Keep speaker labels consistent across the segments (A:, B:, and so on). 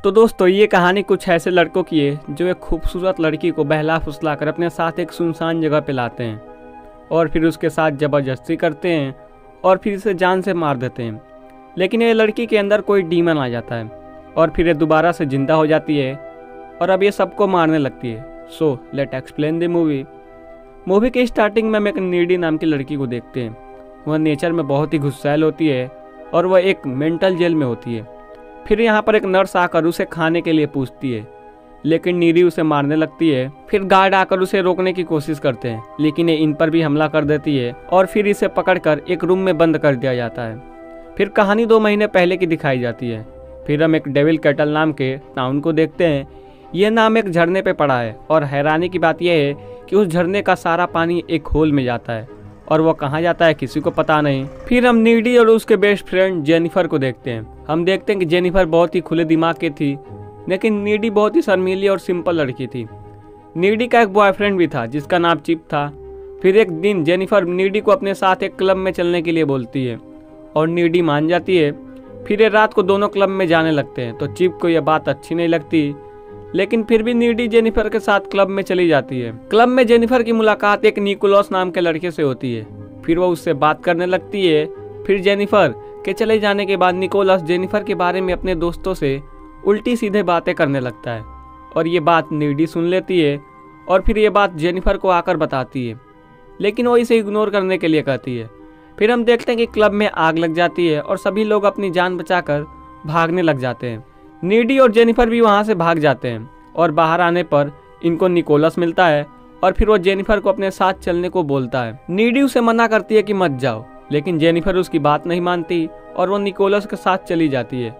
A: तो दोस्तों ये कहानी कुछ ऐसे लड़कों की है जो एक खूबसूरत लड़की को बहला फुसला कर अपने साथ एक सुनसान जगह पे लाते हैं और फिर उसके साथ ज़बरदस्ती करते हैं और फिर इसे जान से मार देते हैं। लेकिन ये लड़की के अंदर कोई डीमन आ जाता है और फिर ये दोबारा से जिंदा हो जाती है और अब ये सबको मारने लगती है। So let explain the movie के स्टार्टिंग में हम एक नीडी नाम की लड़की को देखते हैं। वह नेचर में बहुत ही गुस्सैल होती है और वह एक मेंटल जेल में होती है। फिर यहाँ पर एक नर्स आकर उसे खाने के लिए पूछती है, लेकिन नीडी उसे मारने लगती है। फिर गार्ड आकर उसे रोकने की कोशिश करते हैं, लेकिन ये इन पर भी हमला कर देती है और फिर इसे पकड़कर एक रूम में बंद कर दिया जाता है। फिर कहानी 2 महीने पहले की दिखाई जाती है। फिर हम एक डेविल कैटल नाम के टाउन को देखते हैं। यह नाम एक झरने पे पड़ा है और हैरानी की बात यह है कि उस झरने का सारा पानी एक होल में जाता है और वो कहाँ जाता है किसी को पता नहीं। फिर हम नीडी और उसके बेस्ट फ्रेंड जेनिफर को देखते हैं। हम देखते हैं कि जेनिफर बहुत ही खुले दिमाग की थी, लेकिन नीडी बहुत ही शर्मीली और सिंपल लड़की थी। नीडी का एक बॉयफ्रेंड भी था जिसका नाम चिप था। फिर एक दिन जेनिफर नीडी को अपने साथ एक क्लब में चलने के लिए बोलती है और नीडी मान जाती है। फिर ये रात को दोनों क्लब में जाने लगते हैं। तो चिप को यह बात अच्छी नहीं लगती, लेकिन फिर भी नीडी जेनिफर के साथ क्लब में चली जाती है। क्लब में जेनिफर की मुलाकात एक निकोलस नाम के लड़के से होती है। फिर वो उससे बात करने लगती है। फिर जेनिफर के चले जाने के बाद निकोलस जेनिफर के बारे में अपने दोस्तों से उल्टी सीधे बातें करने लगता है और ये बात नीडी सुन लेती है और फिर ये बात जेनिफर को आकर बताती है, लेकिन वो इसे इग्नोर करने के लिए कहती है। फिर हम देखते हैं कि क्लब में आग लग जाती है और सभी लोग अपनी जान बचाकर भागने लग जाते हैं। नीडी और जेनिफर भी वहां से भाग जाते हैं और बाहर आने पर इनको निकोलस मिलता है और फिर वो जेनिफर को अपने साथ चलने को बोलता है। नीडी उसे मना करती है कि मत जाओ, लेकिन जेनिफर उसकी बात नहीं मानती और वो निकोलस के साथ चली जाती है।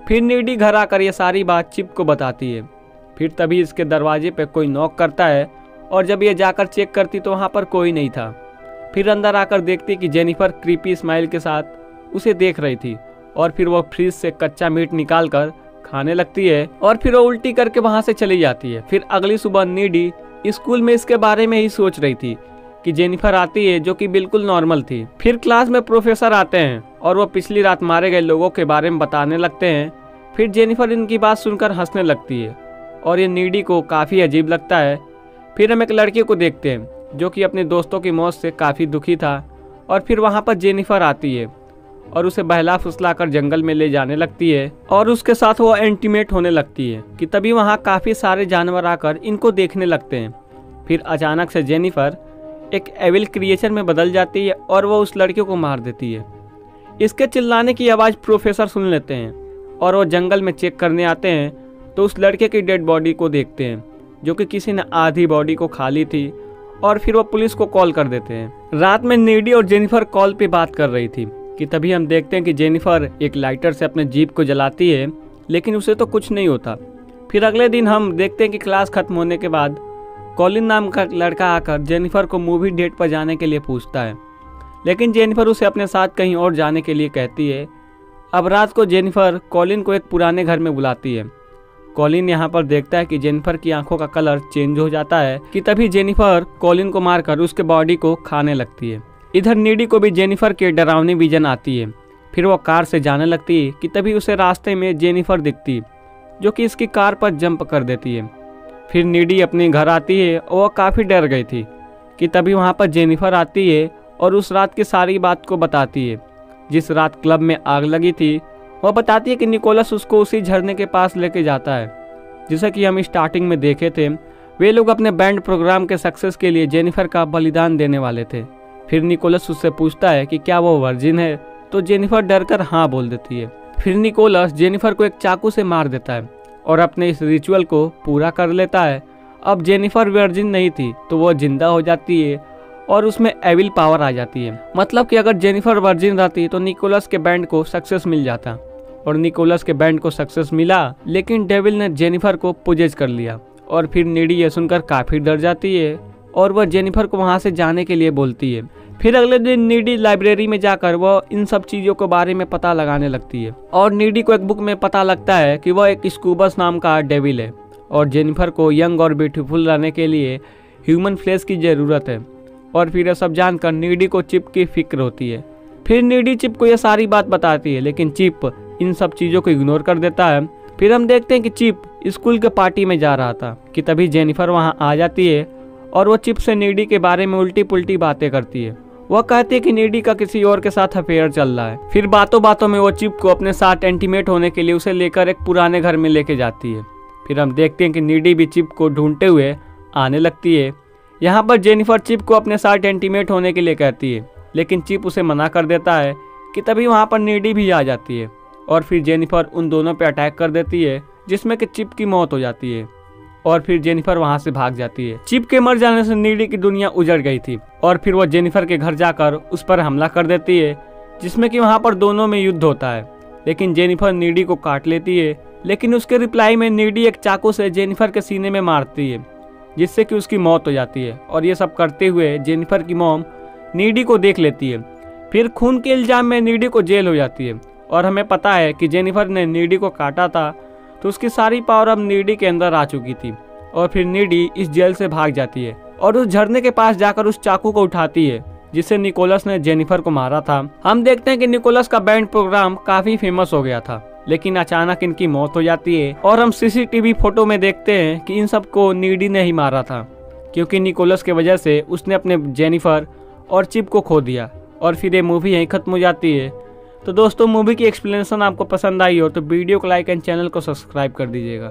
A: फिर नीडी घर आकर ये सारी बात चिप को बताती है। फिर तभी इसके दरवाजे पे कोई नॉक करता है और जब ये जाकर चेक करती तो वहाँ पर कोई नहीं था। फिर अंदर आकर देखती कि जेनिफर क्रीपी स्माइल के साथ उसे देख रही थी और फिर वो फ्रिज से कच्चा मीट निकाल कर खाने लगती है और फिर वो उल्टी करके वहां से चली जाती है। फिर अगली सुबह नीडी स्कूल में इसके बारे में ही सोच रही थी कि जेनिफर आती है, जो कि बिल्कुल नॉर्मल थी। फिर क्लास में प्रोफेसर आते हैं और वो पिछली रात मारे गए लोगों के बारे में बताने लगते हैं। फिर जेनिफर इनकी बात सुनकर हंसने लगती है और ये नीडी को काफ़ी अजीब लगता है। फिर हम एक लड़के को देखते हैं जो कि अपने दोस्तों की मौत से काफ़ी दुखी था और फिर वहाँ पर जेनिफर आती है और उसे बहला फुसला कर जंगल में ले जाने लगती है और उसके साथ वो इंटीमेट होने लगती है कि तभी वहाँ काफ़ी सारे जानवर आकर इनको देखने लगते हैं। फिर अचानक से जेनिफर एक एविल क्रिएचर में बदल जाती है और वो उस लड़के को मार देती है। इसके चिल्लाने की आवाज़ प्रोफेसर सुन लेते हैं और वो जंगल में चेक करने आते हैं तो उस लड़के की डेड बॉडी को देखते हैं जो कि किसी ने आधी बॉडी को खा ली थी और फिर वो पुलिस को कॉल कर देते हैं। रात में नीडी और जेनिफर कॉल पे बात कर रही थी कि तभी हम देखते हैं कि जेनिफर एक लाइटर से अपने जीप को जलाती है, लेकिन उसे तो कुछ नहीं होता। फिर अगले दिन हम देखते हैं कि क्लास खत्म होने के बाद कॉलिन नाम का लड़का आकर जेनिफर को मूवी डेट पर जाने के लिए पूछता है, लेकिन जेनिफर उसे अपने साथ कहीं और जाने के लिए कहती है। अब रात को जेनिफर कॉलिन को एक पुराने घर में बुलाती है। कॉलिन यहाँ पर देखता है कि जेनिफर की आंखों का कलर चेंज हो जाता है कि तभी जेनिफर कॉलिन को मारकर उसके बॉडी को खाने लगती है। इधर नीडी को भी जेनिफर के डरावनी विजन आती है। फिर वो कार से जाने लगती है कि तभी उसे रास्ते में जेनिफर दिखती जो कि इसकी कार पर जंप कर देती है। फिर नीडी अपने घर आती है और वह काफ़ी डर गई थी कि तभी वहाँ पर जेनिफर आती है और उस रात की सारी बात को बताती है। जिस रात क्लब में आग लगी थी वह बताती है कि निकोलस उसको उसी झरने के पास लेके जाता है। जैसा कि हम स्टार्टिंग में देखे थे, वे लोग अपने बैंड प्रोग्राम के सक्सेस के लिए जेनिफर का बलिदान देने वाले थे। फिर निकोलस उससे पूछता है कि क्या वो वर्जिन है, तो जेनिफर डरकर हाँ बोल देती है। फिर निकोलस जेनिफर को एक चाकू से मार देता है और अपने इस रिचुअल को पूरा कर लेता है। अब जेनिफर वर्जिन नहीं थी तो वो जिंदा हो जाती है और उसमें एविल पावर आ जाती है। मतलब कि अगर जेनिफर वर्जिन रहती तो निकोलस के बैंड को सक्सेस मिल जाता और निकोलस के बैंड को सक्सेस मिला, लेकिन डेविल ने जेनिफर को पोजेज कर लिया। और फिर नीडी ये सुनकर काफ़ी डर जाती है और वह जेनिफर को वहाँ से जाने के लिए बोलती है। फिर अगले दिन नीडी लाइब्रेरी में जाकर वह इन सब चीज़ों के बारे में पता लगाने लगती है और नीडी को एक बुक में पता लगता है कि वह एक स्कूबस नाम का डेविल है और जेनिफर को यंग और ब्यूटीफुल रहने के लिए ह्यूमन फ्लेश की ज़रूरत है। और फिर यह सब जानकर नीडी को चिप की फिक्र होती है। फिर नीडी चिप को यह सारी बात बताती है, लेकिन चिप इन सब चीज़ों को इग्नोर कर देता है। फिर हम देखते हैं कि चिप स्कूल के पार्टी में जा रहा था कि तभी जेनिफर वहाँ आ जाती है और वो चिप से नीडी के बारे में उल्टी पुल्टी बातें करती है। वह कहती है कि नीडी का किसी और के साथ अफेयर चल रहा है। फिर बातों बातों में वो चिप को अपने साथ इंटीमेट होने के लिए उसे लेकर एक पुराने घर में लेके जाती है। फिर हम देखते हैं कि नीडी भी चिप को ढूंढते हुए आने लगती है। यहाँ पर जेनिफर चिप को अपने साथ इंटीमेट होने के लिए कहती है, लेकिन चिप उसे मना कर देता है कि तभी वहाँ पर नीडी भी आ जाती है और फिर जेनिफर उन दोनों पे अटैक कर देती है, जिसमें कि चिप की मौत हो जाती है और फिर जेनिफर वहाँ से भाग जाती है। चिप के मर जाने से नीडी की दुनिया उजड़ गई थी और फिर वो जेनिफर के घर जाकर उस पर हमला कर देती है, जिसमें कि वहाँ पर दोनों में युद्ध होता है। लेकिन जेनिफर नीडी को काट लेती है, लेकिन उसके रिप्लाई में नीडी एक चाकू से जेनिफर के सीने में मारती है, जिससे कि उसकी मौत हो जाती है। और ये सब करते हुए जेनिफर की मॉम नीडी को देख लेती है। फिर खून के इल्जाम में नीडी को जेल हो जाती है और हमें पता है कि जेनिफर ने नीडी को काटा था, तो उसकी सारी पावर अब नीडी के अंदर आ चुकी थी और फिर नीडी इस जेल से भाग जाती है और उस झरने के पास जाकर उस चाकू को उठाती है जिससे निकोलस ने जेनिफर को मारा था। हम देखते हैं कि निकोलस का बैंड प्रोग्राम काफी फेमस हो गया था, लेकिन अचानक इनकी मौत हो जाती है और हम सीसीटीवी फोटो में देखते हैं कि इन सबको नीडी ने ही मारा था, क्योंकि निकोलस की वजह से उसने अपने जेनिफर और चिप को खो दिया। और फिर ये मूवी यहीं खत्म हो जाती है। तो दोस्तों, मूवी की एक्सप्लेनेशन आपको पसंद आई हो तो वीडियो को लाइक एंड चैनल को सब्सक्राइब कर दीजिएगा।